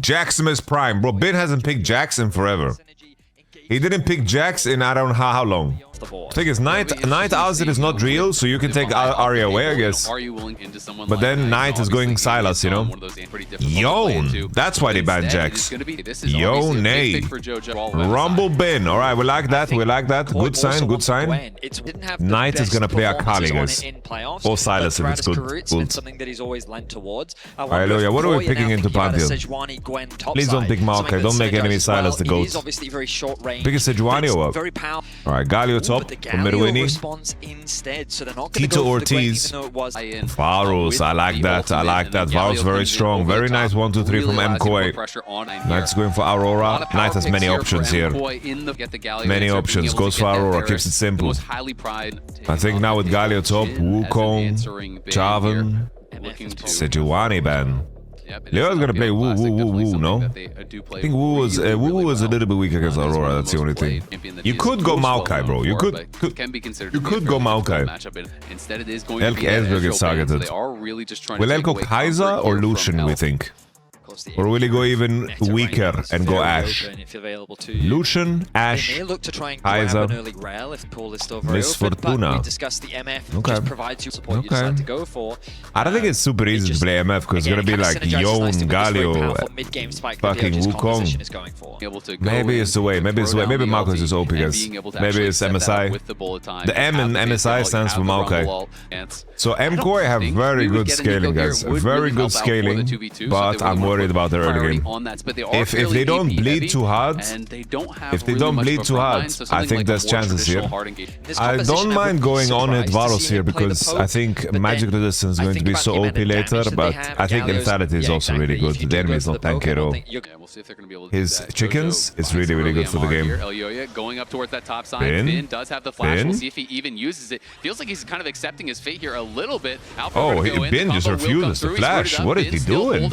Jackson is prime. Bro, Bin hasn't picked Jackson forever. He didn't pick Jax in I don't know how long. The thing is, Knight Azir is not real, so you can take Arya away, I guess. But then Knight is going Sylas, you know? Yone! That's why they banned Jax. Yone! Rumble Bin. Alright, we like that, we like that. Good sign, good sign. Knight is gonna play Akali, guys. Or Sylas if it's good. Alright, Loya, what are we picking into Pantheon? Please don't pick Maokai, don't make enemy Sylas the GOAT. Pick a Sejuani or what? Alright, Galio top from Midwinnie. Tito Ortiz. Varus, I like that, I like that. Varus very strong. Very nice 1, 2, 3 from MKOI. Knight's going for Aurora. Knight has many options here. Many options. Goes for Aurora, keeps it simple. I think now with Galio top, Wukong, Chavan, Sejuani ban. Leo's gonna play Wu, no? I think Wu was a little bit weak against Aurora, that's the only thing. You could go Maokai, bro. You could go Maokai. Elk Ezreal gets targeted. Will Elk go Kai'Sa or Lucian, we think? Or will he go even weaker and go Ashe? Lucian, Ashe, Kai'Sa, Miss Fortuna. Okay. I don't think it's super easy to play MF because it's gonna be like Yone, Galio, fucking Wukong. Maybe it's the way, maybe it's the way. Maybe Maokai is OP, guys. Maybe it's MSI. The M in MSI stands for Maokai. So MKOI have very good scaling, guys. Very good scaling, but I'm worried about their early game. If they don't bleed too hard, I think there's chances here. I don't mind going on hit Varus here because I think magic resistance is going to be so OP later, but I think lethality is also really good. The enemy is not tanky at all. His chickens is really, really good for the game. Bin does have the flash. We'll see if he even uses it. Feels like he's kind of accepting his fate here a little bit. Oh, Bin just refuses the flash. What is he doing?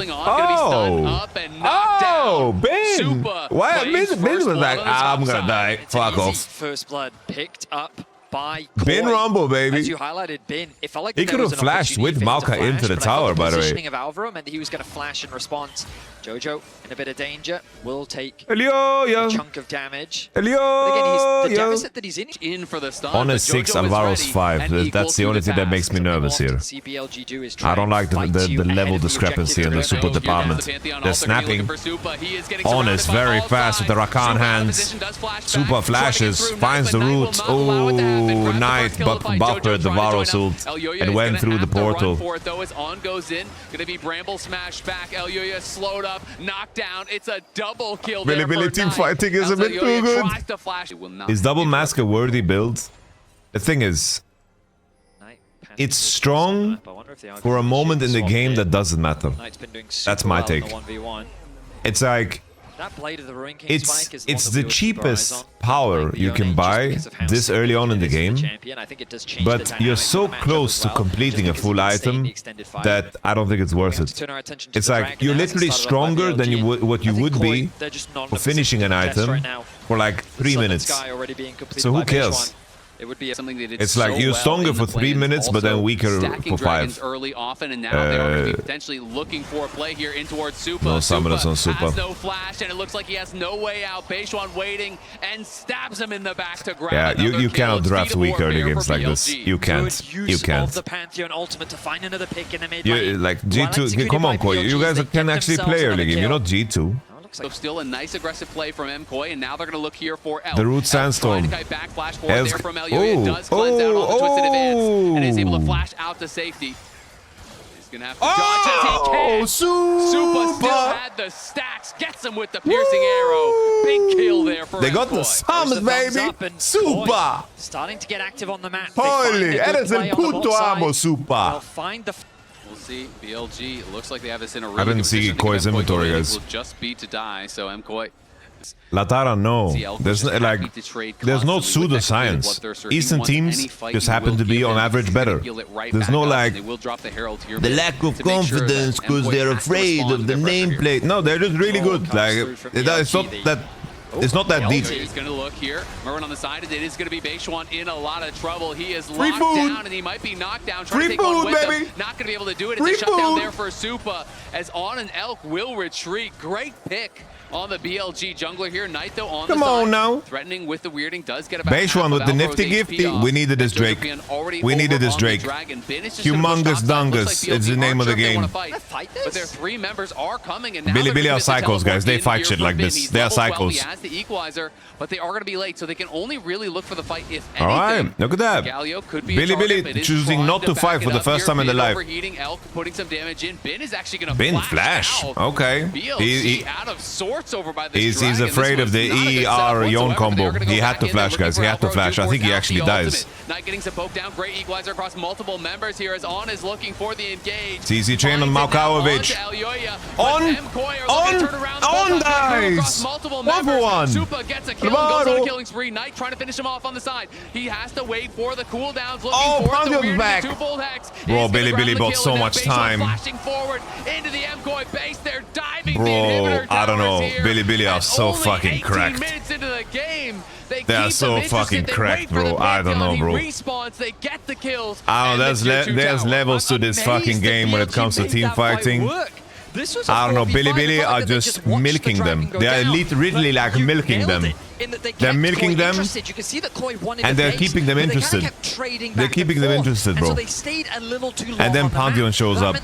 Oh, Bin! Why? Bin was like, I'm gonna die. Fuck off. First blood picked up by Bin Rumble, baby. As you highlighted, Bin. It felt like he could have flashed with Maokai into the tower, by the way. Positioning of Alvaro meant that he was going to flash in response. Jojo in a bit of danger will take a chunk of damage. But again, the deficit that he's in for the start. On a 6, Alvaro's 5. That's the only thing that makes me nervous here. I don't like the level discrepancy in the super department. They're snapping. Honest, very fast with the Rakan hands. Super flashes, finds the root. Oh, Knight buffered the Varus ult and went through the portal. Knocked down. It's a double kill. Billy team fighting is a bit too good. Is double mask a worthy build? The thing is, it's strong for a moment in the game that doesn't matter. That's my take. It's like, it's the cheapest power you can buy this early on in the game, but you're so close to completing a full item that I don't think it's worth it. It's like you're literally stronger than what you would be for finishing an item for like 3 minutes. So who cares? It's like you're stronger for 3 minutes, but then weaker for 5. Early, often, and now they're going to be potentially looking for a play here in towards Supa. No summoners on Supa. Has no flash, and it looks like he has no way out. Beishuan waiting and stabs him in the back to grab. Yeah, you cannot draft weak early games like this. You can't. You can't. Like G2. Come on, Koi. You guys can actually play early game. You're not G2. So still a nice aggressive play from MKOI, and now they're going to look here for Elk. The root sandstorm. Backflash for there from Elio. It does cleanse out all the twisted advance, and is able to flash out to safety. He's going to have to dodge as he can. Supa still had the stacks, gets him with the piercing arrow. Big kill there for They got the summons, baby. Supa. Starting to get active on the map. Holy, eres el puto amo, Supa. We'll see. BLG looks like they have this in a really I didn't see Koi's inventory, guys. Will just be to die, so MKOI. Latara, no. There's no pseudoscience. Eastern teams just happen to be on average better. There's no like the lack of confidence because they're afraid of the nameplate. No, they're just really good. Like it's not that It's not that deep. He's going to look here. Merwin on the side. It is going to be Baishuan in a lot of trouble. He is locked down, and he might be knocked down. Trying to take one with him. Not going to be able to do it. It's a shutdown there for Supa, as On and Elk will retreat. Great pick on the BLG jungler here. Knight, though, on the side. Come on now. Threatening with the weirding. Does get about Baishuan with the nifty gifty. We needed this Drake. We needed this Drake. Humongous Dungus. It's the name of the game. But their 3 members are coming, and Billy are psychos, guys. They fight shit like this. They are psychos. He has the equalizer, but they are going to be late, so they can only really look for the fight if anything. All right, look at that. Galio could be Billy choosing not to fight for the first time in their life. Overheating Elk, putting some damage in. Bin is actually going to flash out. Okay. BLG out of sorts over by this He's afraid of the ER Yon combo. He had to flash, guys. He had to flash. I think he actually dies. Not getting some poke down. Great equalizer across multiple members here as On is looking for the engage. It's easy chain on Malkovic. On dies. 1 for 1. Supa gets a kill and goes on a killing spree. Knight trying to finish him off on the side. He has to wait for the cooldowns. Looking for the weird twofold hex. Bro, Billy bought so much time. Flashing forward into the MKOI base. They're diving. Bro, I don't know. Billy are so fucking cracked. Minutes into the game. They are so fucking cracked, bro. I don't know, bro. They get the kills. I don't know. There's levels to this fucking game when it comes to team fighting. I don't know. Billy are just milking them. They are literally like milking them. They're milking them, and they're keeping them interested. They're keeping them interested, bro. And then Pantheon shows up.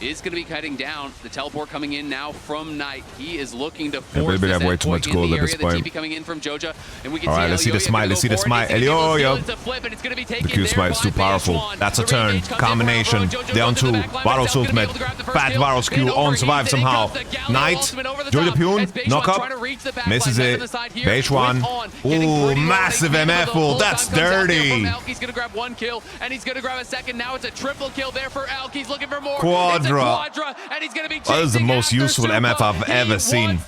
Is going to be cutting down. The teleport coming in now from Knight. He is looking to force this have way too much gold at this point. TP coming in from Joja, and we can Alright, let's see the smite. Let's see the smite. Elioyo. The Q smite is too powerful. That's a turn. Combination. Down 2. Varus ultimate. Fat Varus Q on survive somehow. Knight. Joja Pune. Knock up. Misses it. Beige one. Ooh, massive MF ult. That's dirty. He's going to grab 1 kill, and he's going to grab a second. Now it's a triple kill there for Elk. He's looking for more. Quadra. And he's going to be that is the most useful MF I've ever seen.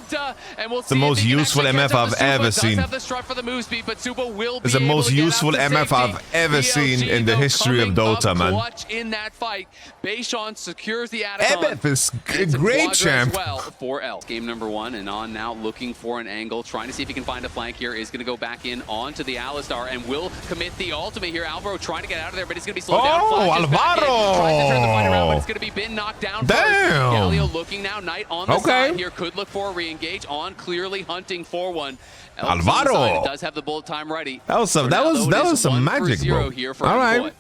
The most useful MF I've ever seen. It's the most useful MF I've ever seen in the history of Dota, man. In that fight, Baishuan secures the MF is a great champ. Well for Elk. Game number 1, and On now looking for an angle, trying to see if he can find a flank here. Is going to go back in onto the Alistar and will commit the ultimate here. Alvaro trying to get out of there, but he's going to be slowed down. Alvaro! Trying to turn the fight around, but it's going to be Bin knocked down. Damn! Galio looking now. Knight on the side here. Could look for a re-engage. On clearly hunting for one. Alvaro does have the bullet time ready. That was some magic, bro. All right.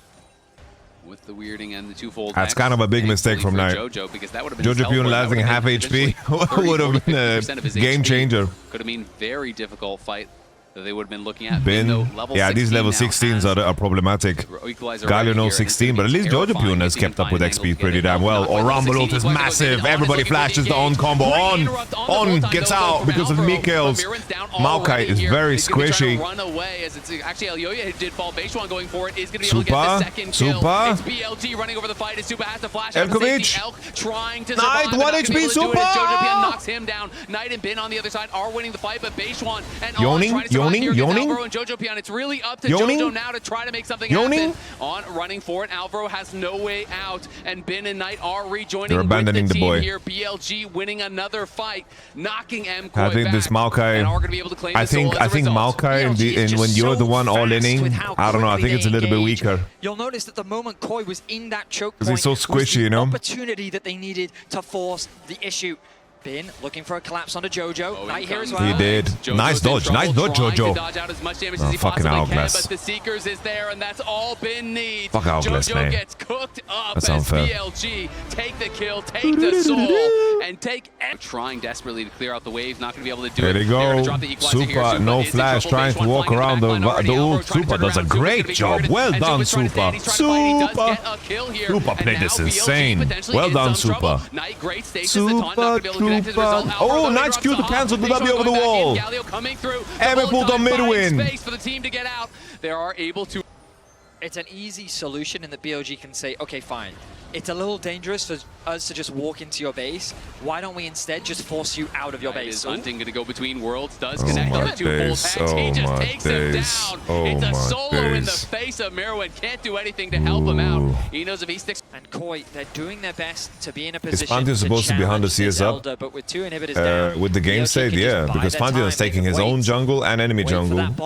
With the weirding and the twofold. That's kind of a big mistake from Knight. Joja Pune lasting half HP would have been a game changer. Could have been very difficult fight that they would have been looking at. Yeah, these level 16s are problematic. Galio knows 16, but at least Joja Pune has kept up with XP pretty damn well. Or Rumble ult is massive. Everybody flashes the On combo. On gets out because of Mikhail's. Maokai is very squishy. Actually, Elioya did fall. Baishuan going for it is going to be able to get the second kill. It's BLG running over the fight. Supa has to flash. Elkovic. Elk trying to survive. Knight, 1 HP, Supa. Joja Pune knocks him down. Knight and Bin on the other side are winning the fight, but Baishuan and On trying to survive here against Alvaro and Joja Pune. It's really up to Jojo now to try to make something happen. On running for it. Alvaro has no way out, and Bin and Knight are rejoining. They're abandoning with the the boy. Here. BLG winning another fight, knocking MKOI I think this Maokai. I think Maokai, when you're the one all inning, I don't know. I think it's a little bit weaker. You'll notice that the moment Koi was in that choke point, he's so squishy, you know. Opportunity that they needed to force the issue. Bin looking for a collapse onto Jojo. Knight here as well. He did. Nice dodge. Nice dodge, Jojo. Dodge out as much damage as he fucking Hourglass. But the Seekers is there, and that's all Bin needs. Fuck Hourglass, man. Jojo gets cooked up. That's as unfair. BLG take the kill, take the soul, and take. Trying desperately to clear out the wave. Not going to be able to do it. There they go. Supa, no flash, trying to walk around the ult. Supa does a great job. Well done, Supa. Supa played this insane. Well done, Supa. Supa. Oh, nice Q to cancel the W over the wall. Ever pulled on mid-win. For the team to get out. They are able to. It's an easy solution in that BLG can say, okay, fine. It's a little dangerous for us to just walk into your base. Why don't we instead just force you out of your base? Hunting going to go between worlds. Does connect on the two-fold hex. He just takes him down. It's a solo in the face of Merwin. Can't do anything to help him out. He knows if he sticks. And KOI, they're doing their best to be in a position Pantheon's supposed to be behind the CS up. But with 2 inhibitors down, with the game state, yeah, because Pantheon is taking his own jungle and enemy jungle. And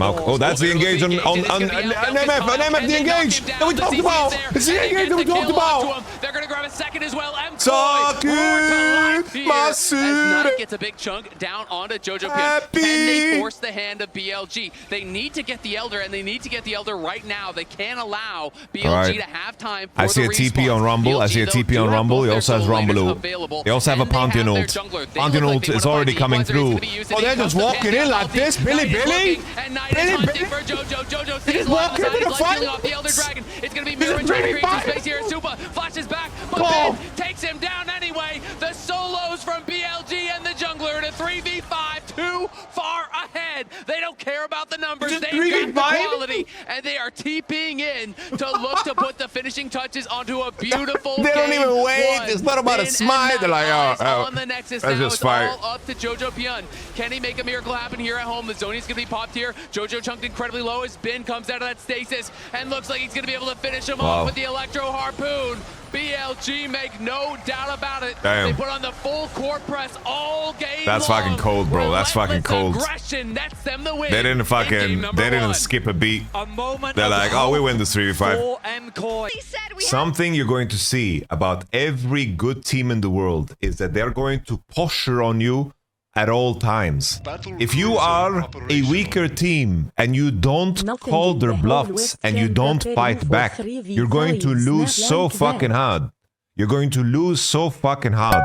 oh, that's the engage on MF, the engage that we talked about. It's the engage that we talked about. They're going to grab a second as well. Suck it, as Knight gets a big chunk down onto JoJoCannon. Can they force the hand of BLG? They need to get the Elder, and they need to get the Elder right now. They can't allow BLG to have time for I see a TP on Rumble. I see a TP on Rumble. He also has Rumble. They also have a Pantheon ult. Pantheon ult is already coming through. Oh, they're just walking in like this. Billy. And Knight is hunting for JoJo. JoJo stays alive. He's peeling off the Elder Dragon. It's going to be Mirror trying to create some space here. Supa flashes back, but Ben takes him down anyway. The solos from BLG and the jungler in a 3v5, too far ahead. They don't care about the numbers. They've got the quality, and they are TPing in to look to put the finishing touches onto a beautiful They don't even wait. It's not about a smite. They're like, oh, on the Nexus now. It's all up to JoJoCannon. Can he make a miracle happen here at home? The Zoni's going to be popped here. JoJo chunked incredibly low as Bin comes out of that stasis and looks like he's going to be able to finish him off with the Electro Harpoon. BLG make no doubt about it. Damn. They put on the full court press all game That's long. fucking cold, bro. That's fucking cold. Nets them the win. They didn't skip a beat. They're like, oh, we win this 3v5. Something you're going to see about every good team in the world is that they're going to posture on you at all times. If you are a weaker team and you don't call their bluffs and you don't fight back, you're going to lose so fucking hard. You're going to lose so fucking hard.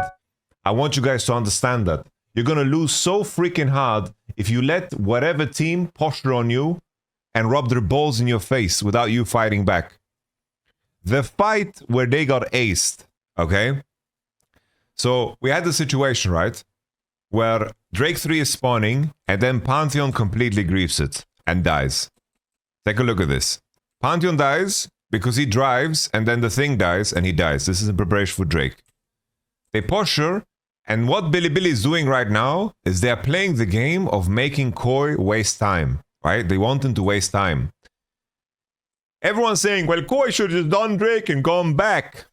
I want you guys to understand that. You're going to lose so freaking hard if you let whatever team posture on you and rub their balls in your face without you fighting back. The fight where they got aced, okay? So we had the situation, right? Where Drake 3 is spawning, and then Pantheon completely griefs it and dies. Take a look at this. Pantheon dies because he drives, and then the thing dies, and he dies. This is in preparation for Drake. They posture, and what Billy is doing right now is they're playing the game of making KOI waste time, right? They want him to waste time. Everyone's saying, well, KOI should have done Drake and gone back.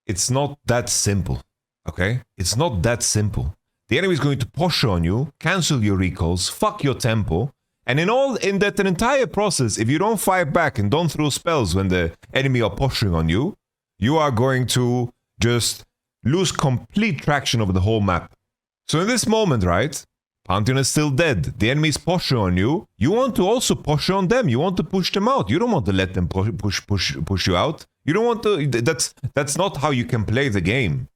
It's not that simple, okay? It's not that simple. The enemy is going to posture on you, cancel your recalls, fuck your tempo, and in that entire process, if you don't fight back and don't throw spells when the enemy are posturing on you, you are going to just lose complete traction over the whole map. So in this moment, right, Pantheon is still dead. The enemy is posturing on you. You want to also posture on them. You want to push them out. You don't want to let them push you out. You don't want to. That's not how you can play the game.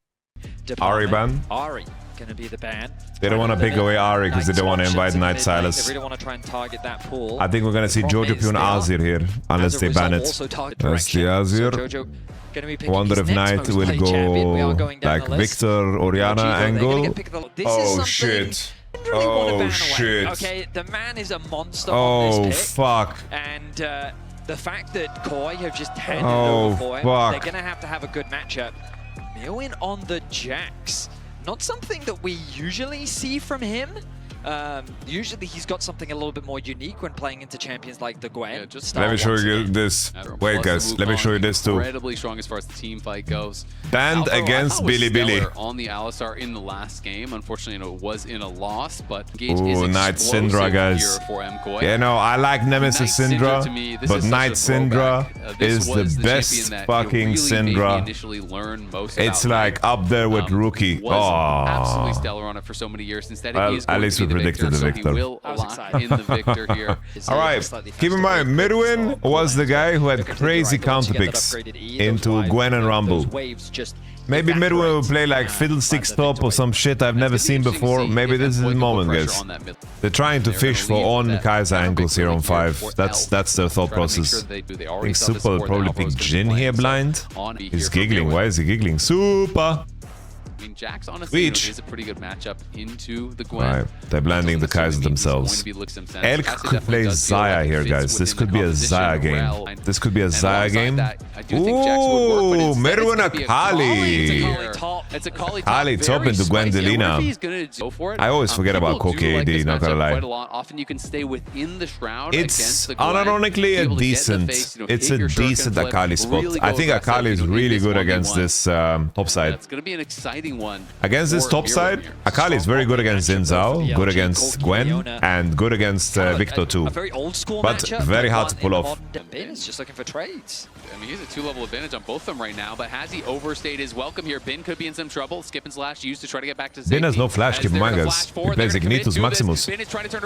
Ari ban. Ari. Gonna be the ban. They don't want to pick away Ari because they don't want to invite Night Silas. They really want to try and target that pool. I think we're gonna see JoJo and Azir here, unless they ban it. That's the Azir. Wonder if Knight will go like Victor, Oriana angle. Oh shit. Oh shit. Okay, the man is a monster on this pick. Fuck. And the fact that KOI have just handed over for him, they're gonna have a good matchup. Milwin on the Jax. Not something that we usually see from him. Usually he's got something a little bit more unique when playing into champions like the Gwen. Yeah, let me show you this. Wait guys, let me show you this too. Incredibly strong as far as the team fight goes. Banned against Billy. On the Alistar in the last game. Unfortunately, it was in a loss, but Ooh, Knight Syndra, guys. Yeah, no, I like Nemesis Syndra, but Knight Syndra is the best fucking Syndra. It's like up there with Rookie. Oh, absolutely stellar on it for so many years. Instead, well, at least we predicted the victor. All right, keep in mind, Midwin was the guy who had crazy counter picks into Gwen and Rumble. Maybe Midwin will play like Fiddlesticks top or some shit I've never seen before. Maybe this is the moment, guys. They're trying to fish for on Kaiser angles here on 5. That's their thought process. I think Super will probably pick Jhin here blind. He's giggling. Why is he giggling? Super! mean, Jax honestly is a pretty good matchup into the Gwen. Right, they're blending the Kaiser themselves. Elk could play Xayah here, guys. This could be a Xayah game. This could be a Xayah game. Ooh, Mirwin Akali. Akali top into Gwendelina. I always forget about Koki AD, not gonna lie. Often you can stay within the shroud. It's unironically a decent Akali spot. I think Akali is really good against this top side. It's gonna be an exciting one. Against this top side, Akali is very good against Xin Zhao, good against Gwen, and good against Victor too. But very hard to pull off. Bin is just looking for trades. I mean, he's a 2-level advantage on both of them right now, but has he overstayed his welcome here? Bin could be in some trouble. Skip and Slash used to try to get back to safety. Bin has no flash, keep in mind, guys. He plays Ignitus Maximus.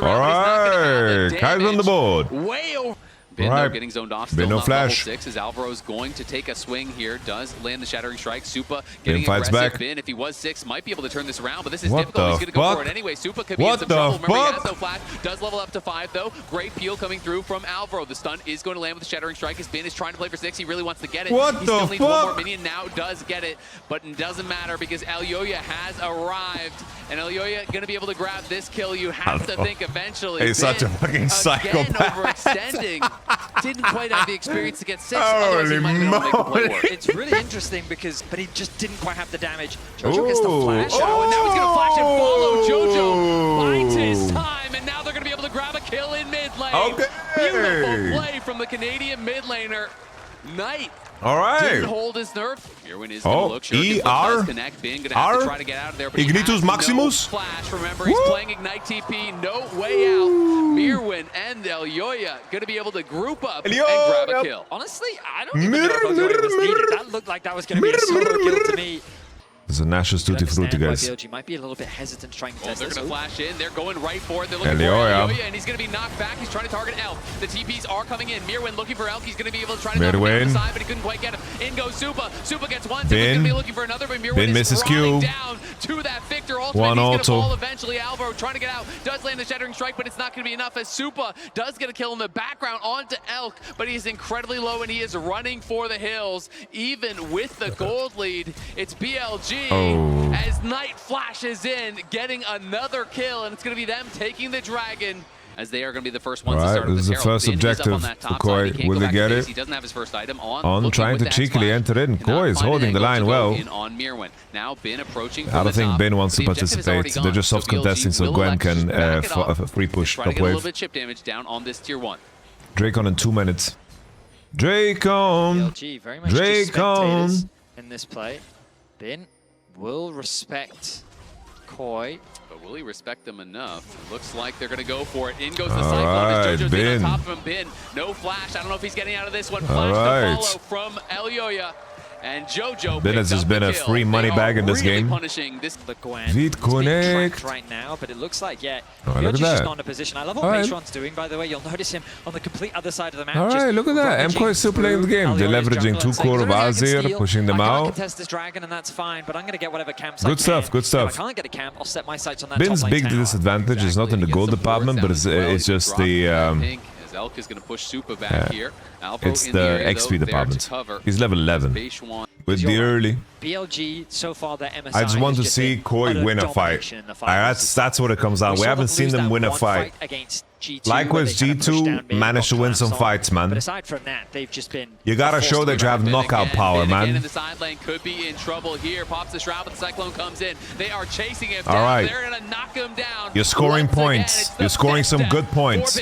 Alright, Kai's on the board. Way over. Bin though getting zoned off, still no not flash. level 6 as Alvaro's going to take a swing here, does land the Shattering Strike. Supa getting fights aggressive. back. Bin, if he was 6, might be able to turn this around, but this is What difficult. He's the going to go fuck? for it anyway. Supa could be in some trouble. Remember, he has no flash. Does level up to 5 though. Great peel coming through from Alvaro. The stun is going to land with the Shattering Strike as Bin is trying to play for 6. He really wants to get it. What he the still needs one more fuck? minion. Now does get it, but it doesn't matter because Elyoya has arrived. And Elyoya going to be able to grab this kill. You have to think eventually. He's such a fucking psychopath. Overextending. Didn't quite have the experience to get 6. Holy moly. It's really interesting but he just didn't quite have the damage. Jojo gets the flash out, and now he's going to flash and follow. Jojo finds his time, and now they're going to be able to grab a kill in mid lane. Okay. Beautiful play from the Canadian mid laner. Knight. All right. Didn't hold his nerve. Mirwin is going to look. Sure, ER? Connect. Bin going to have to try to get out of there. But Ignitus Maximus? No flash. Remember, he's playing Ignite TP. No way out. Mirwin and Elyoya going to be able to group up and grab a kill. Honestly, I don't even know if Elyoya was needed. That looked like that was going to be a solo kill to me. There's a Nash's Tutti Frutti, guys. BLG might be a little bit hesitant trying to test they're going to flash in. They're going right for it. They're looking for Elyoya, and he's going to be knocked back. He's trying to target Elk. The TPs are coming in. Mirwin looking for Elk. He's going to be able to try to knock him down the side, but he couldn't quite get him. In goes Supa. Supa gets one. Supa's going to be looking for another, but Mirwin is running down to that Victor. Ultimate, he's going to fall eventually. Alvaro trying to get out. Does land the Shattering Strike, but it's not going to be enough as Supa does get a kill in the background onto Elk, but he's incredibly low, and he is running for the hills. Even with the gold lead, it's BLG. As Knight flashes in, getting another kill, and it's going to be them taking the dragon, as they are going to be the first ones to start this is the first objective for Koi. Will they get it? He doesn't have his first item on trying to cheekily enter in. Koi is holding the line well. On Mirwin. Now Bin approaching. I don't think Bin wants to participate. They're just soft contesting, so Gwen can free push top wave. A little bit chip damage down on this tier 1. Drakon in 2 minutes. Drakon! BLG very much just spectators in this play. Bin will respect Koi. But will he respect them enough? It looks like they're going to go for it. In goes the Cyclone. Jojo's in on top of him. Bin, no flash. I don't know if he's getting out of this one. Flash to follow from Elyoya. And Jojo Ben has just been a free money bag in this game. Punishing this the Gwen. Feet connect right now, but it looks like look at that. Just on a position. I love what Patron's doing, by the way. You'll notice him on the complete other side of the map. All right, look at that. MKOI is still playing the game. They're leveraging 2 core of Azir, pushing them out. I can contest this dragon, and that's fine, but I'm going to get whatever camps I can. Good stuff. If I can't get a camp, I'll set my sights on that Bin's top lane big disadvantage is not in the gold department, but it's just the Elk is going to push Supa back here. It's the XP department. He's level 11. With the early. BLG, so far the MSI. I just want to see Koi win a fight. That's what it comes down. We haven't seen them win a fight. Likewise, G2 managed to win some fights, man. But aside from that, they've just been. You gotta show that you have knockout power, man. In the side lane could be in trouble here. Pops the shroud, but the Cyclone comes in. They are chasing him down. All right. They're gonna knock him down. You're scoring points. You're scoring some good points.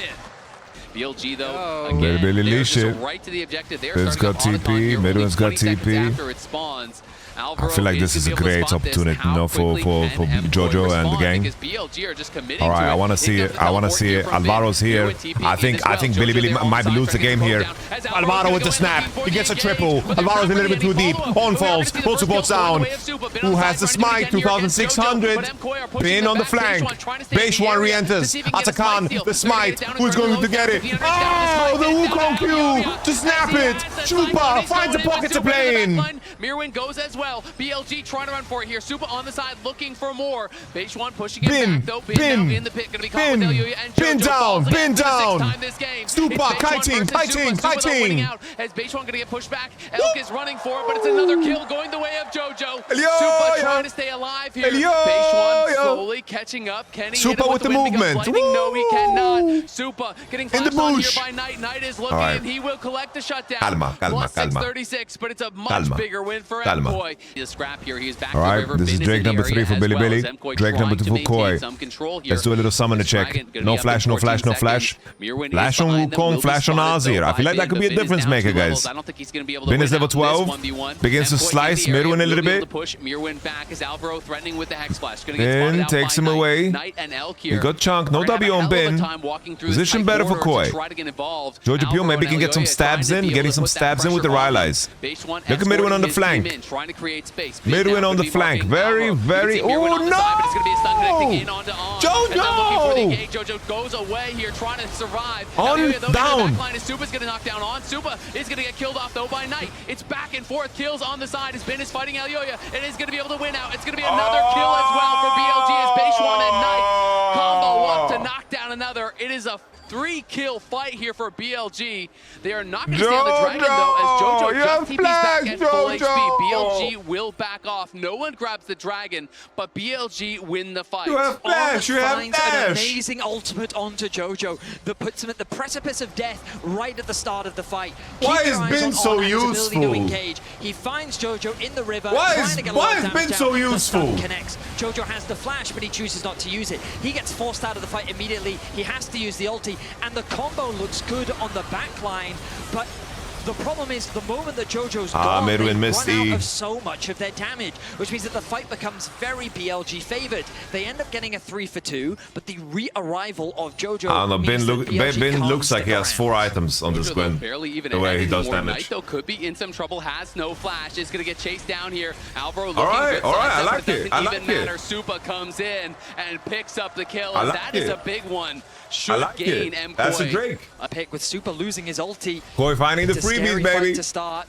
BLG though, again, they're just right to the objective. Bin's got TP, Midwin's got TP. After it spawns, I feel like this is a great opportunity, you know, for Jojo and the gang. All right, I want to see it. Alvaro's here. I think Billy might lose the game here. Alvaro with the snap. He gets a triple. Alvaro's a little bit too deep. On falls. Both supports down. Who has the smite? 2,600. Bin on the flank. Base 1 re-enters. YamatoCannon, the smite. Who's going to get it? Oh, the Wukong Q to snap it. Chupa finds a pocket to play in. Mirwin goes as well. well. BLG trying to run for it here. Supa on the side looking for more. Beishwan pushing it back though. Bin now in the pit. Gonna be caught with LUA and JoJo. Bin down. Supa kiting. As Beishwan gonna get pushed back. Elk is running for it, but it's another kill going the way of JoJo. Elio, Supa trying to stay alive here. Beishwan slowly catching up. Can he hit him with the movement? No, he cannot. Supa getting flashed on here by Knight. Knight is looking and he will collect the shutdown. Calma. Plus 636, but it's a much bigger win for MKOI. The scrap here, he's back to the river. This is Drake number 3 for Billy Billy. Drake number 2 for Koi. Let's do a little summoner check. No flash. Flash on Wukong, flash on Azir. I feel like that could be a difference maker, guys. Bin is level 12. Begins to slice Mirwin a little bit. Bin takes him away. He got Chunk. No W on Bin. Position better for Koi. Jojo Pure maybe can get some stabs in. Getting some stabs in with the Rylai's. Look at Midwin on the flank. Midwin on the flank. Very. Oh no! Jojo! Jojo goes away here trying to survive. Down. Supa's gonna knock down on. Supa is gonna get killed off though by Knight. It's back and forth kills on the side as Ben is fighting Elyoya. It is gonna be able to win out. It's gonna be another kill as well for BLG as Beishwan and Knight combo up to knock down another. It is a 3-kill fight here for BLG. They are not going to stay on the Dragon, though, as JoJo just TP's back at full HP. BLG will back off. No one grabs the Dragon, but BLG win the fight. You have Flash, finds an amazing ultimate onto JoJo that puts him at the precipice of death right at the start of the fight. Why is Ben so useful? He finds JoJo in the river. Why is Ben so useful? Connects. JoJo has the flash, but he chooses not to use it. He gets forced out of the fight immediately. He has to use the ulti. And the combo looks good on the back line, but the problem is the moment that JoJo's gone, they run out of so much of their damage, which means that the fight becomes very BLG favored. They end up getting a 3 for 2, but the re-arrival of JoJo. I don't know, Ben looks like he has 4 items on this Gwen. The way he does damage. Knight, though, could be in some trouble, has no flash, is going to get chased down here. Alvaro looking good. All right, I like it. Supa comes in and picks up the kill. That is a big one. Should gain MKOI. That's a Drake. A pick with Supa losing his ulti. Koi finding the freebies, baby. To start.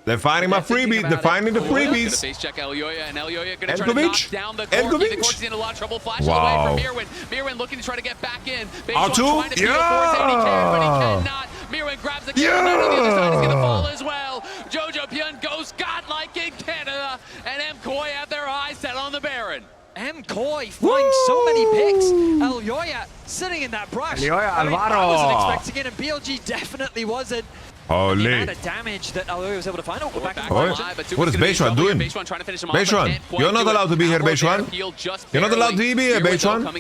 They're finding my freebies. They're finding the freebies. Face check Elyoya, and Elyoya going to try to knock down the Corki. The Corki's in a lot of trouble. Flashes away from Mirwin. Mirwin looking to try to get back in. R2? Trying to but he cannot. Mirwin grabs the kill. Knight on the other side is going to fall as well. JoJo Pyun goes godlike in Canada, and MKOI have their eyes set on the Baron. MKOI finds so many picks. Elyoya sitting in that brush. Elyoya, Alvaro. I wasn't expecting it, and BLG definitely wasn't. Holy. The amount of damage that Elyoya was able to find. What is Beishwan doing? Beishwan, you're not allowed to be here, Beishwan. You're not allowed to be here, Beishwan.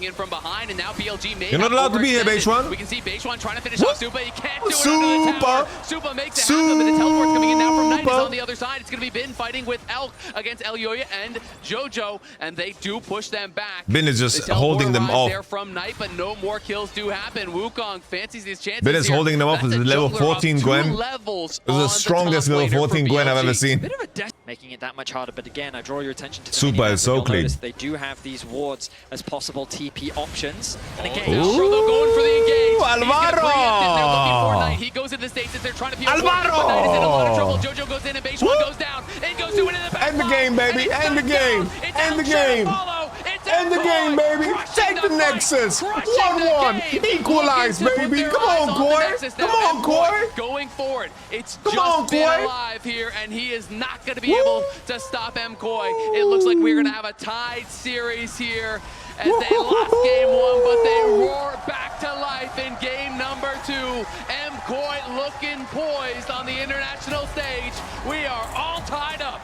You're not allowed to be here, Beishwan. We can see Beishwan trying to finish off Supa. He can't do it under the tower. Supa makes it happen, but the teleport's coming in now from Knight. Is on the other side. It's going to be Bin fighting with Elk against Elyoya and JoJo, and they do push them back. Bin is just holding them off. There from Knight, but no more kills do happen. Wukong fancies his chances. Bin is holding them off with level 14 Gwen. Levels it was the strongest level 14 Gwen I've ever seen. Bit of a making it that much harder, but again, I draw your attention to Supa is so clean. They do have these wards as possible TP options. And again, going for the engage. Alvaro! He goes in the stasis. They're trying to be Alvaro! Knight is in a lot of trouble. JoJo goes in and Beishwan goes down. It goes to it in the back. End the game, baby. End the game. End the game. End the game, baby. Take the Nexus. 1-1. Equalize, baby. Come on, Koi. Come on, Koi. Going forward. It's just been alive here, and he is not going to be able to stop MKOI. It looks like we're going to have a tied series here as they lost game 1, but they roar back to life in game number 2. MKOI looking poised on the international stage. We are all tied up.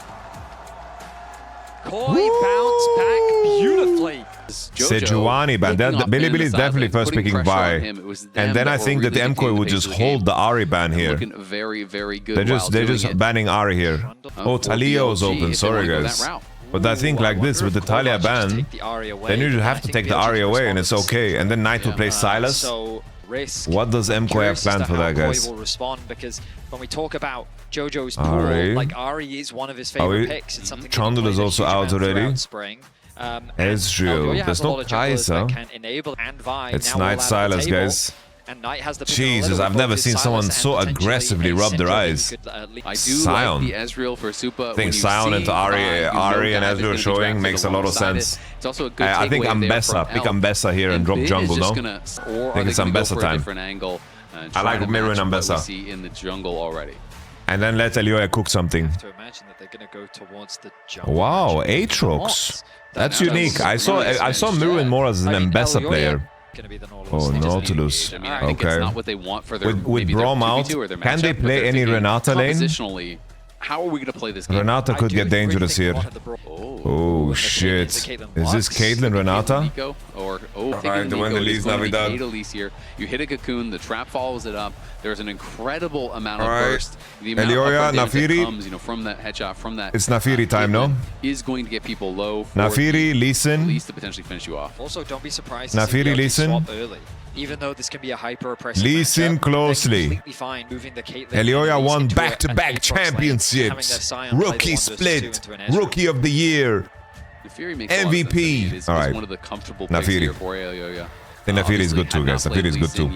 Koi bounced back beautifully. Sejuani, but Billy is definitely first picking Vi. And then I think that the MKOI would just hold the Ahri ban here. Very, very good. They're just banning Ahri here. Oh, Talia was open. Sorry, guys. But I think like this, with the Talia ban, then you have to take the Ahri away and it's okay. And then Knight will play Silas. What does MKOI have planned for that, guys? Will respond because when we talk about JoJo's pool, like Ahri is one of his favorite picks. It's something Trundle is also out already. Ezreal. There's no Kai'Sa. It's Knight Silas, guys. And Knight has the Jesus, I've never seen someone so aggressively rub their eyes. I do like the Ezreal for Supa. I think Sion into Ari and Ezreal showing makes a lot of sense. It's also a good I think Ambessa. Pick Ambessa here and drop jungle, no? I think it's Ambessa time. I like Mirror and Ambessa. In the jungle already. And then let Elioya cook something. To imagine that they're going to go towards the jungle. Wow, Aatrox. That's unique. I saw Mirror more as an Ambessa player. Oh, Nautilus. Okay. With Braum out, can they play any Renata lane? Positionally, how are we going to play this game? Renata could get dangerous here. Oh shit. Is this Caitlyn Renata? Alright, the winner leaves Navidad. Here. You hit a cocoon, the trap follows it up. There's an incredible amount of burst. Elioya, Nafiri. Comes, from that headshot, from that. It's Nafiri time, no? Is going to get people low. Nafiri, Lee Sin. To potentially finish you off. Also, don't be surprised. Nafiri, Lee Sin. Even though this can be a hyper-oppressive Lee Sin closely. Elioya won back-to-back championships. Rookie split. Rookie of the year. MVP. All right. Nafiri. And Nafiri is good too, guys. Nafiri is good too.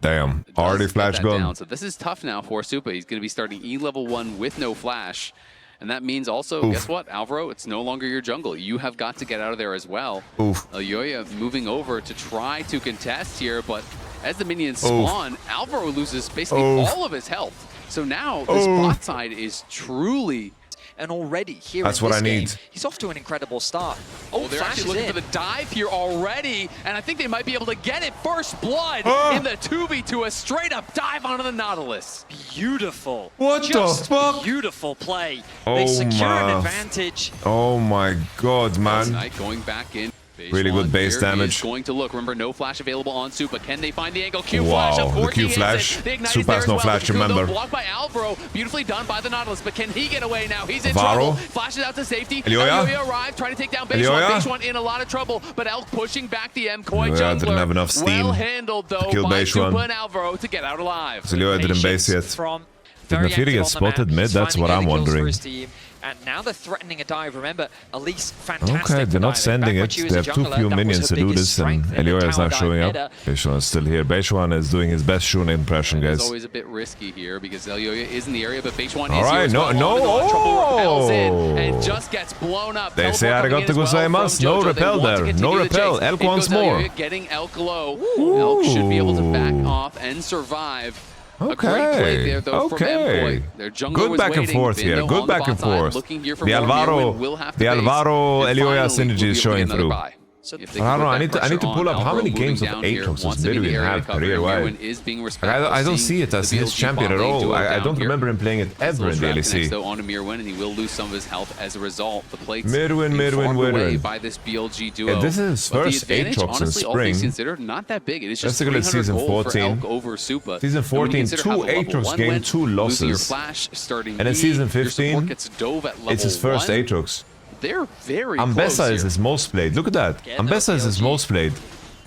Damn. Already flash gun. So this is tough now for Supa. He's going to be starting E level 1 with no flash. And that means also, guess what, Alvaro? It's no longer your jungle. You have got to get out of there as well. Elioya moving over to try to contest here, but as the minions spawn, Alvaro loses basically all of his health. So now this bot side is truly... And already here that's in what this I need. Game, he's off to an incredible start. Oh, they're actually looking for the dive here already, and I think they might be able to get it. First blood in the 2v2, a straight up dive onto the Nautilus. Beautiful. What just the fuck? Beautiful play. They secure an advantage. Oh my god, man. Knight going back in. Really good base damage. Going to look. Remember, no flash available on Supa. Can they find the angle? Q flash. Of course, the Q flash. Supa has no flash, remember. Blocked by Alvaro. Beautifully done by the Nautilus, but can he get away now? He's in trouble. Flashes out to safety. Elioya arrived, trying to take down base one. Base one in a lot of trouble, but Elk pushing back the MKOI jungler. Didn't have enough steam. Well handled though by Supa and Alvaro to get out alive. Elioya didn't base yet. Did Nafiri get spotted mid? That's what I'm wondering. And now they're threatening a dive. Remember, Elise, fantastic. Okay, they're not sending it. They have too few minions to do this, and Elioya is not showing up. Beishwan is still here. Beishwan is doing his best Shun impression, guys. It's always a bit risky here because Elioya is in the area, but Beishwan is here. Repels in and just gets blown up. They say arigato gozaimasu. No repel there. No repel. Elk once more. Getting Elk low. Elk should be able to back off and survive. Okay, good back and forth here. Good back and forth. The Alvaro Elioya synergy is showing through. I don't know. I need to pull up how many games of Aatrox does Midwin have career-wide. I don't see it as his champion at all. I don't remember him playing it ever in the LEC. Midwin. This is his first Aatrox in spring. Let's take a look at season 14. Season 14, 2 Aatrox games, 2 losses. And then season 15, it's his first Aatrox. They're very Ambessa is his most played. Look at that. Ambessa is his most played.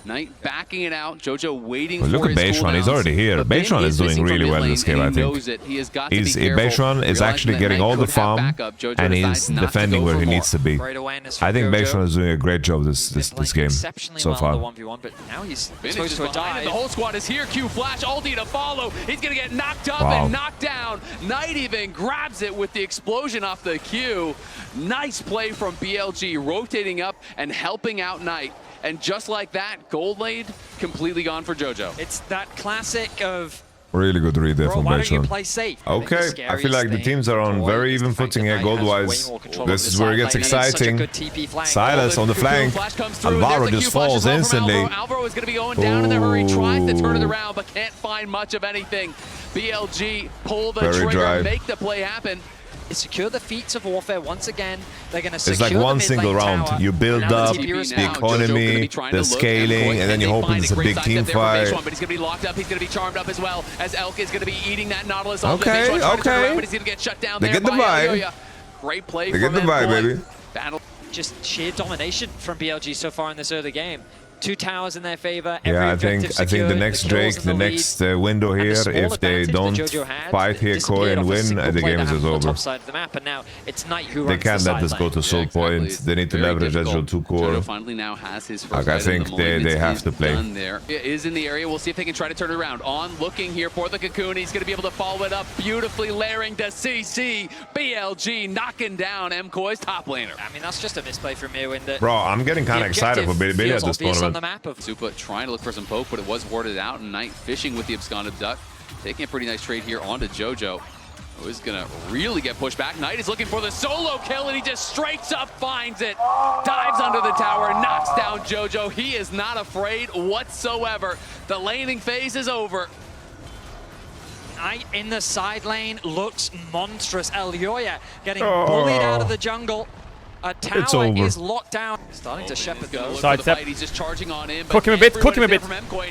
Knight backing it out. Jojo waiting for look at Beishwan. He's already here. Beishwan is doing really well in this game, I think. Beishwan is actually getting all the farm, and he's defending where he needs to be. I think Beishwan is doing a great job this game so far. But now he's supposed to die. The whole squad is here. Q flash, ulti to follow. He's gonna get knocked up and knocked down. Knight even grabs it with the explosion off the Q. Nice play from BLG, rotating up and helping out Knight. And just like that, gold lane completely gone for Jojo. It's that classic of... Really good read there from Beishwan. Okay, I feel like the teams are on very even footing here gold-wise. This is where it gets exciting. Silas on the flank. Alvaro just falls instantly. Alvaro is going to be going down in the hurry, tries to turn it around, but can't find much of anything. BLG pull the trigger, make the play happen. Secure the feats of warfare once again. They're going to secure it's like one single round. You build up the economy, the scaling, and then you hope it's a big team fight. But he's going to be locked up. He's going to be charmed up as well, as Elk is going to be eating that Nautilus. Okay. But he's going to get shut down there. They get the vibe. Great play. They get the vibe, baby. Battle. Just sheer domination from BLG so far in this early game. 2 towers in their favor. Yeah, I think the next Drake, the next window here, if they don't fight here, KOI, and win, the game is over. They can't let this go to Soul Point. They need to leverage Ezreal 2 core. Like, I think they have to play. Is in the area. We'll see if they can try to turn it around. On looking here for the Cocoon. He's going to be able to follow it up beautifully, layering to CC. BLG knocking down MKOI's top laner. I mean, that's just a misplay from Mirwin. Bro, I'm getting kind of excited for Billy at this tournament. On the map of Supa trying to look for some poke, but it was warded out, and Knight fishing with the absconded duck. Taking a pretty nice trade here onto JoJo, who is going to really get pushed back. Knight is looking for the solo kill, and he just straight up finds it. Dives under the tower, knocks down JoJo. He is not afraid whatsoever. The laning phase is over. Knight in the side lane looks monstrous. Elyoya getting bullied out of the jungle. A tower is locked down. Starting to shepherd though. Side step. He's just charging on in. Cook him a bit. Cook him a bit.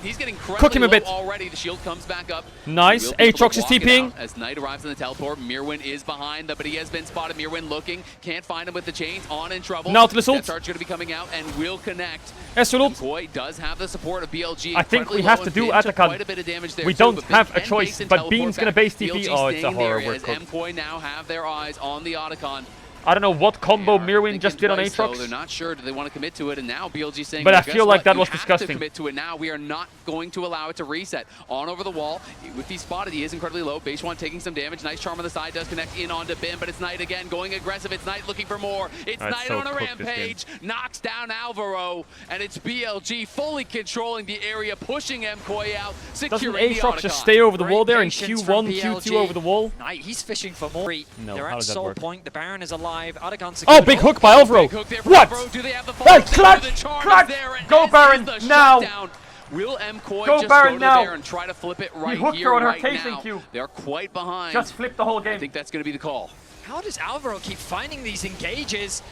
He's getting cook him a bit. Already, the shield comes back up. Nice. Aatrox is TPing. As Knight arrives in the teleport, Mirwin is behind, but he has been spotted. Mirwin looking, can't find him with the chains. On in trouble. Nautilus ult. Charge going to be coming out and will connect. MKOI does have the support of BLG. I think we have to do Atacon. We don't have a choice, but Bean's going to base TP. Oh, it's a horror work. MKOI now have their eyes on the Otacon. I don't know what combo Mirwin just did on Aatrox. They're not sure. Do they want to commit to it? And now BLG saying, but I feel like that was disgusting. To commit to it now. We are not going to allow it to reset. On over the wall. If he's spotted, he is incredibly low. Base one taking some damage. Nice charm on the side. Does connect in onto Bin, but it's Knight again going aggressive. It's Knight looking for more. It's Knight on a rampage. Knocks down Alvaro. And it's BLG fully controlling the area, pushing MKOI out. Doesn't Aatrox just stay over the wall there in Q1, Q2 over the wall? Knight, he's fishing for more. No, they're how at does that Soul work? Point. The Baron is alive. Oh, big hook by Alvaro. What? That's clutch! Clutch! Go Baron now! Will MKOI go just Baron go now. there and try to flip it right hooked here, her on her right casing now? Q. They're quite behind. Just flip the whole game. I think that's going to be the call. How does Alvaro keep finding these engages?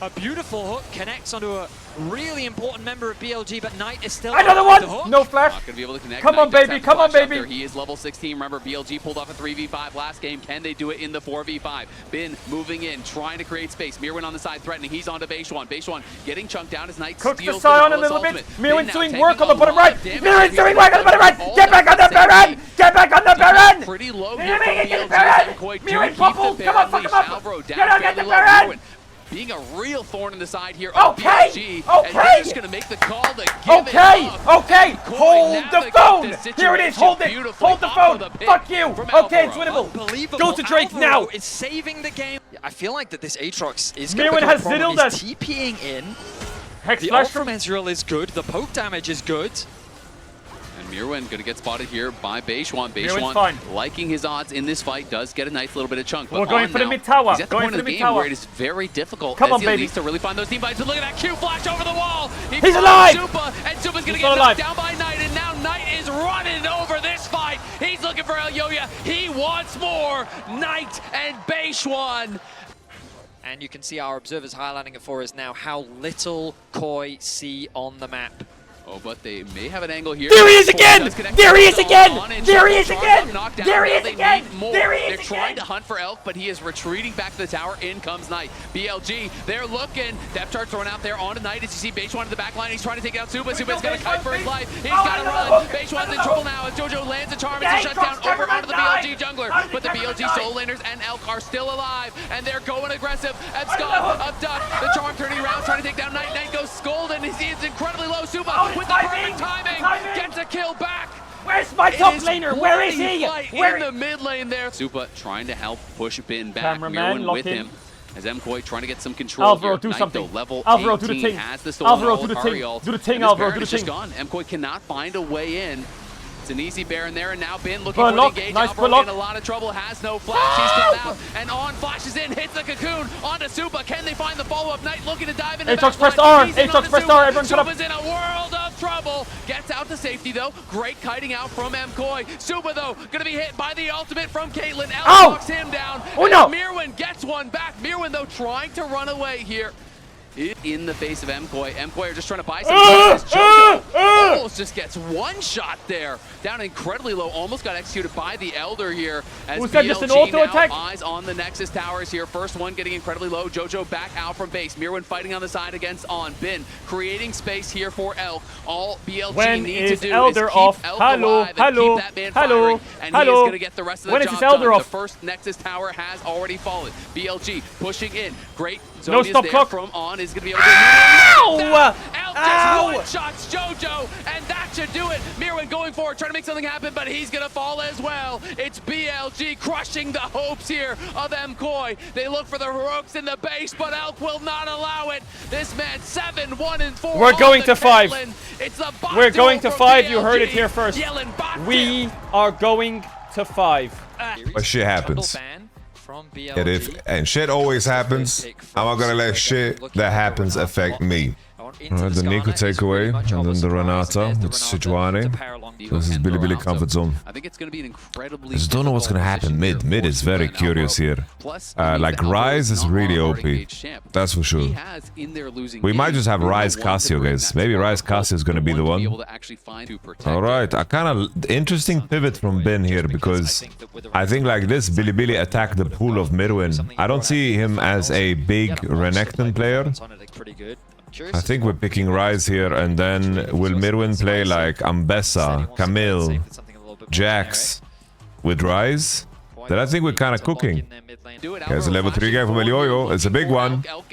A beautiful hook connects onto a really important member of BLG, but Knight is still another one! No flash. Not gonna be able to connect. Come on, baby. Come on, baby. He is level 16. Remember, BLG pulled off a 3v5 last game. Can they do it in the 4v5? Bin moving in, trying to create space. Mirwin on the side threatening. He's onto Base one. Base one getting chunked down as Knight cooks the steals Sion a little bit. Mirwin's doing work on the bottom right. Mirwin's doing work on the bottom right. Get back on the Baron. Get back on the Baron. Pretty low here from Get the BLG. Baron. MKOI Mirwin bubble. Come on, fuck him up. Alvaro Get down on, get the fairly low. Baron. Being a real thorn in the side here. Okay, BLG, okay. and they're just gonna make the call to give okay, it up. okay. Hold the phone. Here it is. Hold it. Hold the phone. Fuck you. Okay, it's winnable. Go to Drake now. It's saving the game. I feel like that this Aatrox is going to become a problem. He's TPing in. Hex the ult from Ezreal is good. The poke damage is good. Mirwin gonna get spotted here by Beishwan. Beishwan liking his odds in this fight, does get a nice little bit of chunk. But we're going for the mid tower. He's at the point of the game where it is very difficult to really find those team fights. But look at that Q flash over the wall. He's alive! Supa, and Supa's gonna get knocked down by Knight, and now Knight is running over this fight. He's looking for Elyoya. He wants more. Knight and Beishwan. And you can see our observers highlighting it for us now how little KOI see on the map. Oh, but they may have an angle here. There he is again! There he is again! There he is again! There he is again! There he is again! They're trying to hunt for Elk, but he is retreating back to the tower. In comes Knight. BLG, they're looking. Depth chart thrown out there onto Knight. As you see Beishwan in the back line, he's trying to take out Supa. Supa's got a kite for his life. He's got to run. Beishwan's in trouble now as JoJo lands a charm. It's a shutdown over onto the BLG jungler. But the BLG soul laners and Elk are still alive, and they're going aggressive. Abscond, abduct. The charm turning around, trying to take down Knight. Knight goes scolding. He is incredibly low. Supa with the perfect timing, gets a kill back. Where's my top laner? Where is he? In the mid lane there. Supa trying to help push Bin back. Mirwin with him. As MKOI trying to get some control. Alvaro, do something. Level Alvaro, do the thing. Alvaro, do the thing. Do the thing, Alvaro, do the thing. MKOI cannot find a way in. It's an easy Baron there, and now Bin looking for the engage. Nice Alvaro in a lot of trouble, has no flash. He's come out, and on flashes in, hits the cocoon onto Supa. Can they find the follow-up? Knight looking to dive in the Aatrox press R. Aatrox press R. Everyone shut up. Supa's in a world of trouble. Gets out to safety though. Great kiting out from MKOI. Supa though gonna be hit by the ultimate from Caitlyn. L knocks him down. Oh no! Mirwin gets one back. Mirwin though trying to run away here. in the face of MKOI. MKOI are just trying to buy some time. JoJo almost just gets one shot there. Down incredibly low. Almost got executed by the Elder here. As was that, BLG just an auto attack? Eyes on the Nexus towers here. First one getting incredibly low. JoJo back out from base. Mirwin fighting on the side against On. Bin creating space here for Elk. All BLG need to do Elder is keep off? Elk Hello, alive and keep that man firing. And he is going to get the rest of the when job is his Elder done. off? The first Nexus tower has already fallen. BLG pushing in. Great. No stop clock. From On is going to be able to Ow! Elk Ow! just one-shots JoJo, and that should do it. Mirwin going forward, trying to make something happen, but he's going to fall as well. It's BLG crushing the hopes here of MKOI. They look for the heroics in the base, but Elk will not allow it. This man 7-1-4. We're going to 5. It's the We're going to 5. You heard it BLG. here first. We are going to 5. But shit happens. And shit always happens. I'm not gonna let shit that happens affect me. Alright, the Nico takeaway, and then the Renata with Sejuani. This is Billy comfort zone. I think it's going to be an incredibly I just don't know what's gonna happen mid. Mid is very curious here. Like Rise is really OP. That's for sure. We might just have Rise Cassio, guys. Maybe Rise Cassio is gonna be the one. Alright, a kind of interesting pivot from Ben here, because I think like this, Billy attacked the pool of Mirwin. I don't see him as a big Renekton player. I think we're picking Rise here, and then will Mirwin play like Ambessa, Camille, Jax with Rise? Then I think we're kind of cooking. Here's a level 3 guy from Elioyo. It's a big one. Elk's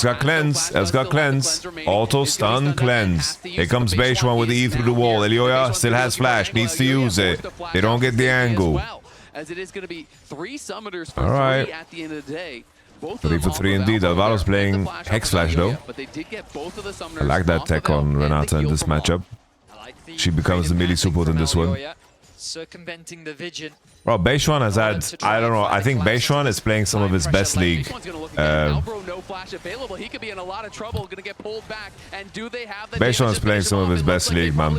got cleanse. Elk's got cleanse. Auto stun cleanse. Here comes Beishuan with the E through the wall. Elioya still has flash. Needs to use it. They don't get the angle. All right. 3 for 3 indeed. Alvaro's playing Hex Flash though. I like that tech on Renata in this matchup. She becomes the melee support in this one. Circumventing the vision. Bro, Beishuan has had, I don't know, I think Beishuan is playing some of his best league. Beishuan is playing some of his best league, man.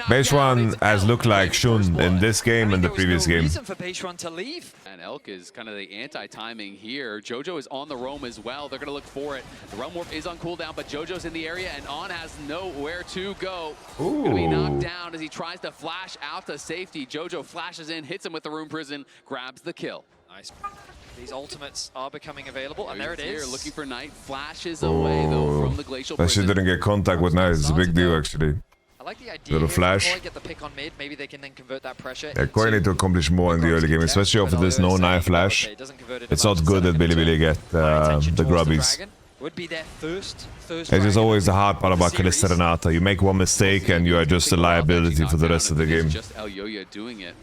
Beishuan has looked like Shun in this game and the previous game. And Elk is kind of the anti-timing here. JoJo is on the roam as well. They're going to look for it. The Realm Warp is on cooldown, but JoJo's in the area and On has nowhere to go. Going to be knocked down as he tries to flash out to safety. JoJo flashes in, hits him with the Rune Prison, grabs the kill. Nice. These ultimates are becoming available, and there it is. Here, looking for Knight, flashes away though from the Glacial That shit didn't get contact with Knight. It's a big deal actually. I like the idea. Little flash. Get the pick on mid. Maybe they can then convert that pressure. Yeah, Koi need to accomplish more in the early game, especially after this no knife flash. It's not good that Billy get the grubbies. It's just always the hard part about Kalista Renata. You make one mistake and you are just a liability for the rest of the game. Just Elioya doing it.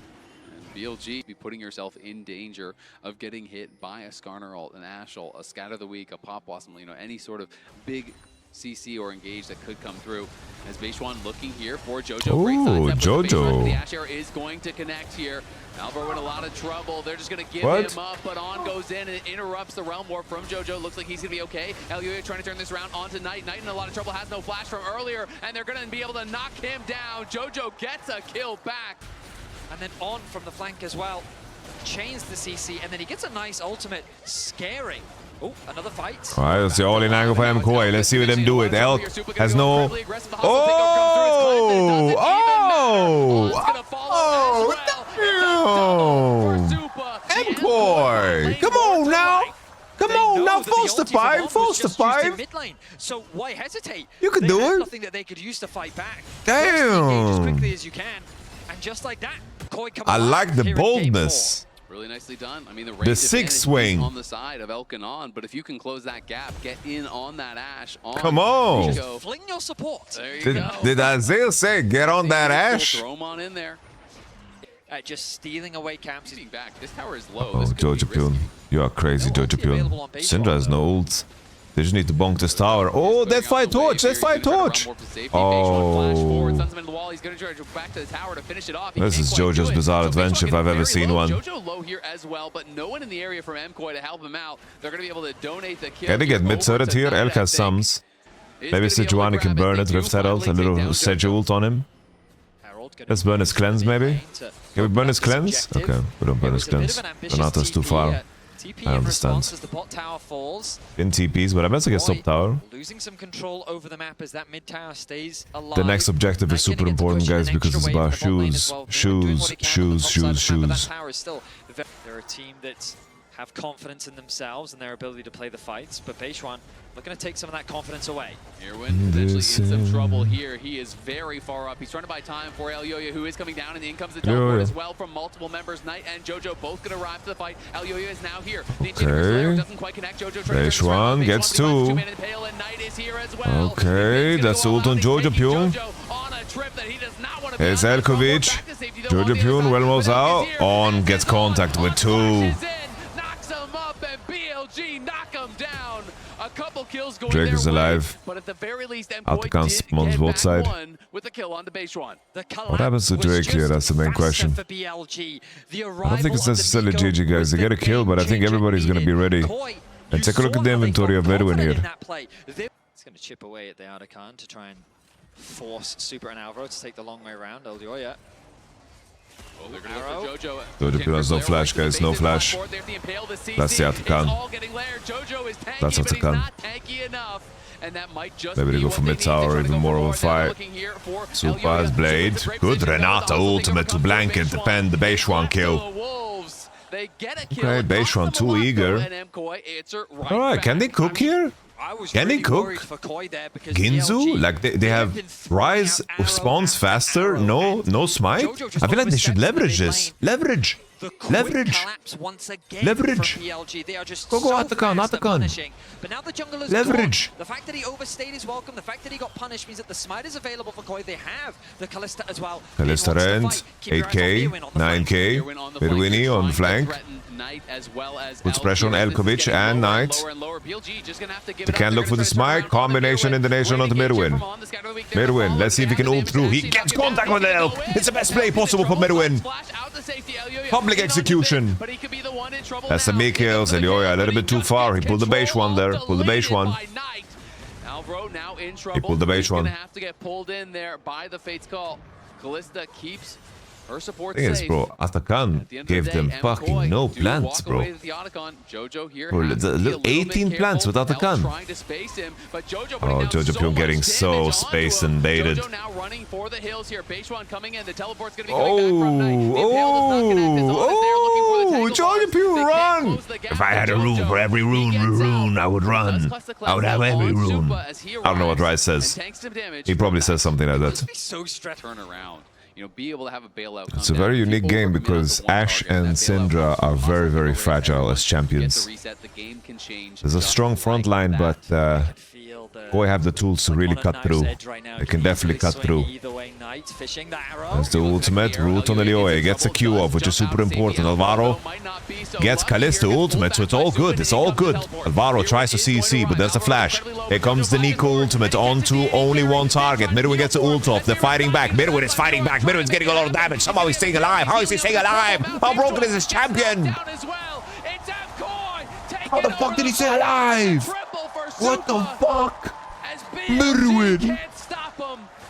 And BLG be putting yourself in danger of getting hit by a Skarner ult, an Ashe ult, a Scatter the Weak, a Pop Blossom, you know, any sort of big CC or engage that could come through. As Beishuan looking here for JoJo. Oh, JoJo. The Ashe is going to connect here. Alvaro in a lot of trouble. They're just going to give him up, but On goes in and it interrupts the Realm Warp from JoJo. Looks like he's going to be okay. Elioya trying to turn this around onto Knight. Knight in a lot of trouble, has no flash from earlier, and they're going to be able to knock him down. JoJo gets a kill back. And then On from the flank as well. Chains the CC, and then he gets a nice ultimate, scaring. Oh, another fight. Alright, that's the all-in angle for MKOI. Let's see what them do it. Elk has no... Oh! MKOI! Come on now! Come on now, force the 5, force the 5. So why hesitate? You can do it. Nothing that they could use to fight back. Damn! As quickly as you can, and just like that, I like the boldness. Really nicely done. I mean, the 6 swing on the side of Elk and On, but if you can close that gap, get in on that Ashe. Come on! Fling your support. There you go. Did Isaiah say get on that Ashe? Throw him on in there. Just stealing away camps. Back. This tower is low. Oh, Jojopyun. You are crazy, Jojopyun. Syndra has no ults. They just need to bonk this tower. Oh, Death Fire Torch! Death Fire Torch! Oh. This is JoJo's bizarre adventure if I've ever seen one. JoJo low here as well, but no one in the area from MKOI to help him out. They're going to be able to donate the kill. Can they get mid-turret here? Elk has sums. Maybe Sejuani can burn it. Rift Herald, a little Seju ult on him. Let's burn his cleanse, maybe? Can we burn his cleanse? Okay, we don't burn his cleanse. Renata's too far. TP I in response understand. as the bot tower falls. In TPs, but I meant to get top tower. Losing some control over the map as that mid tower stays alive. The next objective is super important, guys, because it's about shoes. Shoes, shoes, shoes, shoes. They're a team that have confidence in themselves and their ability to play the fights, but Beishuan looking to take some of that confidence away. Irwin potentially in some trouble here. He is very far up. He's trying to buy time for Elyoya, who is coming down, and in comes the teleport as well from multiple members. Knight and Jojo both going to arrive to the fight. Elyoya is now here. The Slayer doesn't quite connect. Jojo Beishuan gets two. Okay, that's ult on Jojo Pyong. Here's Elkovic. Jojo Pyong well moves out. On gets contact with two. BLG knock him down. A couple kills going Drake is alive. But at the very least, MKOI spawns both sides. With the kill on the Beishuan. What happens to Drake here? That's the main question. I don't think it's necessarily GG, guys. They get a kill, but I think everybody's going to be ready. And take a look at the inventory of Edwin here. It's going to chip away at the YamatoCannon to try and force Super and Alvaro to take the long way around. Elyoya. Jojo Pyong has no flash, guys. No flash. That's the YamatoCannon. That's YamatoCannon. Maybe they go for mid tower, even more of a fight. Super has Blade. Good Renata ultimate to blanket defend the Beishuan kill. Okay, Beishuan too eager. Alright, can they cook here? Can they cook? Ginzu? Like they have Rise spawns faster, no smite? I feel like they should leverage this. Leverage! Leverage! Leverage! Go YamatoCannon! Leverage! The fact that he overstayed his welcome, the fact that he got punished means that the smite is available for KOI. They have the Kalista as well. Kalista rent, 8k, 9k, Midwinnie on flank. Puts pressure on Elkovic and Knight. They can look for the smite. Combination in the nation onto Midwin. Midwin, let's see if he can ult through. He gets contact with the Elk. It's the best play possible for Midwin. Public execution. That's the me kills. Elyoya a little bit too far. He pulled the Beishuan there. Pulled the Beishuan. He pulled the Beishuan. Have to get pulled in there by the Fate's call. Kalista keeps her support Thing is, safe. bro, YamatoCannon gave them fucking no plants, bro. Bro, the 18 plants with YamatoCannon. Oh, Jojo Pyong getting so space invaded. Oh, Jojo Pyong run! If I had a rune for every rune I would run. I would have every rune. I don't know what Rice says. He probably says something like that. Turn around. You know, be able to have a bailout. It's a very unique game because Ashe and Syndra are very, very fragile as champions. There's a strong front line, but KOI have the tools to really cut through. They can definitely cut through. There's the ultimate, root on Elyoya, gets a Q off, which is super important. Alvaro gets Kalista ultimate, so it's all good, it's all good. Alvaro tries to CC, but there's a flash. Here comes the Nico ultimate onto only one target. Midwin gets the ult off, they're fighting back. Midwin is fighting back, Midwin's getting a lot of damage. Somehow he's staying alive. How is he staying alive? How broken is this champion? How the fuck did he stay alive? What the fuck? Midwin!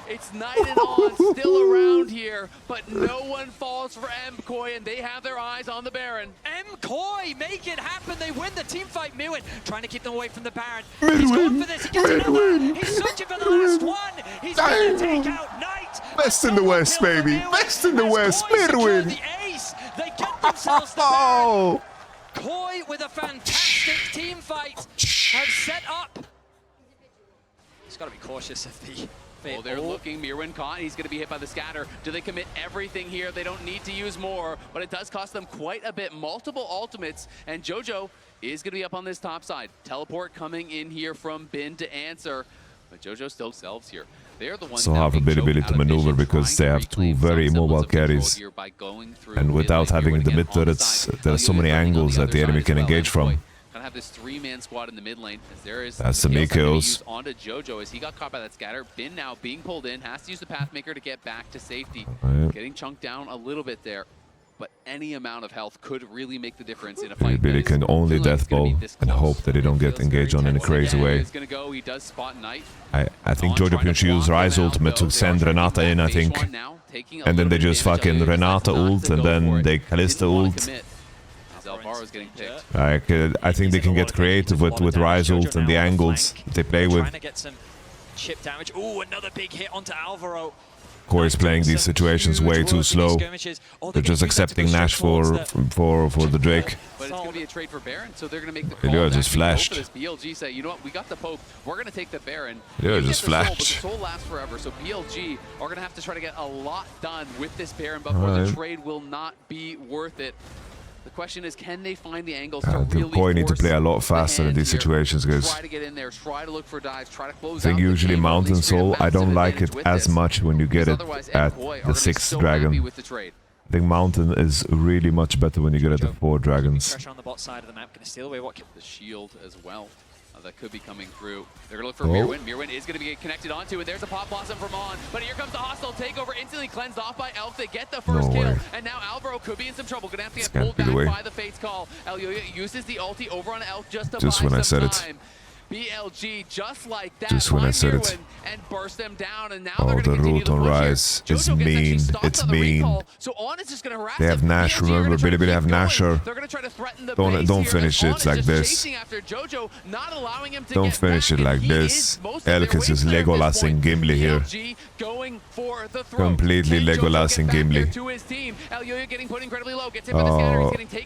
It's Knight and On still around here, but no one falls for MKOI, and they have their eyes on the Baron. MKOI make it happen. They win the team fight. Midwin trying to keep them away from the Baron. Midwin! He's going for this. He gets another. He's searching for the last one. He's going to take out Knight. Best in the West, baby. Best in the West. Midwin. The ace. They get themselves the Baron. KOI with a fantastic team fight have set up. He's got to be cautious of the... Oh, they're looking. Mirwin caught. He's going to be hit by the scatter. Do they commit everything here? They don't need to use more, but it does cost them quite a bit. Multiple ultimates, and Jojo is going to be up on this top side. Teleport coming in here from Bin to answer, but Jojo still selves here. They're the ones so have a bit ability to maneuver because they have two very mobile carries. And without having the mid turrets, there are so many angles that the enemy can engage from. Have this three-man squad in the mid lane. As there is that's the Mikos. Onto Jojo as he got caught by that scatter. Bin now being pulled in, has to use the Pathmaker to get back to safety. Right. Getting chunked down a little bit there, but any amount of health could really make the difference in a fight. Billy can only death bow and hope that they don't get engaged on in a crazy way. He does spot Knight. I think Jojo Pyong should use Rise ultimate to send Renata in, I think. And then they just fucking Renata ult and then they Kalista ult. Alvaro's getting picked. I think they can get creative with Rise ult and the angles they play with. Trying to get some chip damage. Ooh, another big hit onto Alvaro. Koi is playing these situations way too slow. They're just accepting Nash for the Drake. But it's going to be a trade for Baron, so they're going to make the call. Ilya just flashed. BLG say, you know what, we got the poke. We're going to take the Baron. Ilya just flashed. But the soul lasts forever, so BLG are going to have to try to get a lot done with this Baron before the trade will not be worth it. The question is, can they find the angles to really Koi need to play a lot faster in these situations, guys. Try to get in there, try to look for dives, try to close I think usually Mountain Soul, I don't like it as much when you get it at the 6th dragon. I think Mountain is really much better when you get it at the 4 dragons. Pressure on the bot side of the map, gonna steal away what the shield as well. That could be coming through. They're going to look for Mirwin. Mirwin is going to be connected onto, and there's a pop blossom from On. But here comes the hostile takeover, instantly cleansed off by Elk. They get the first kill, and now Alvaro could be in some trouble. Going to have to get pulled back by the Fate's Call. Elyoya uses the ulti over on Elk just to buy some time. BLG just like that. Just when I said it. And burst them down, and now oh, the root on Rise is mean. It's mean. So On is just gonna they have Nash, remember. Billy have Nasher. Don't finish it like this. Don't finish it like this. Elk is just Legolasing Gimli here. Completely Legolasing Gimli.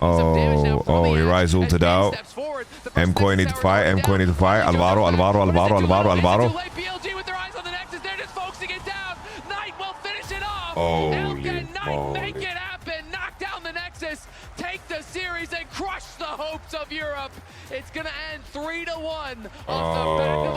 Oh, he Rise ulted out. MKOI need to fight. MKOI need to fight. Alvaro. BLG with their eyes on the Nexus, they're just focusing it down. Knight will finish it off. Elk and Knight make it happen. Knock down the Nexus, take the series, and crush the hopes of Europe. It's gonna end 3-1 off the back of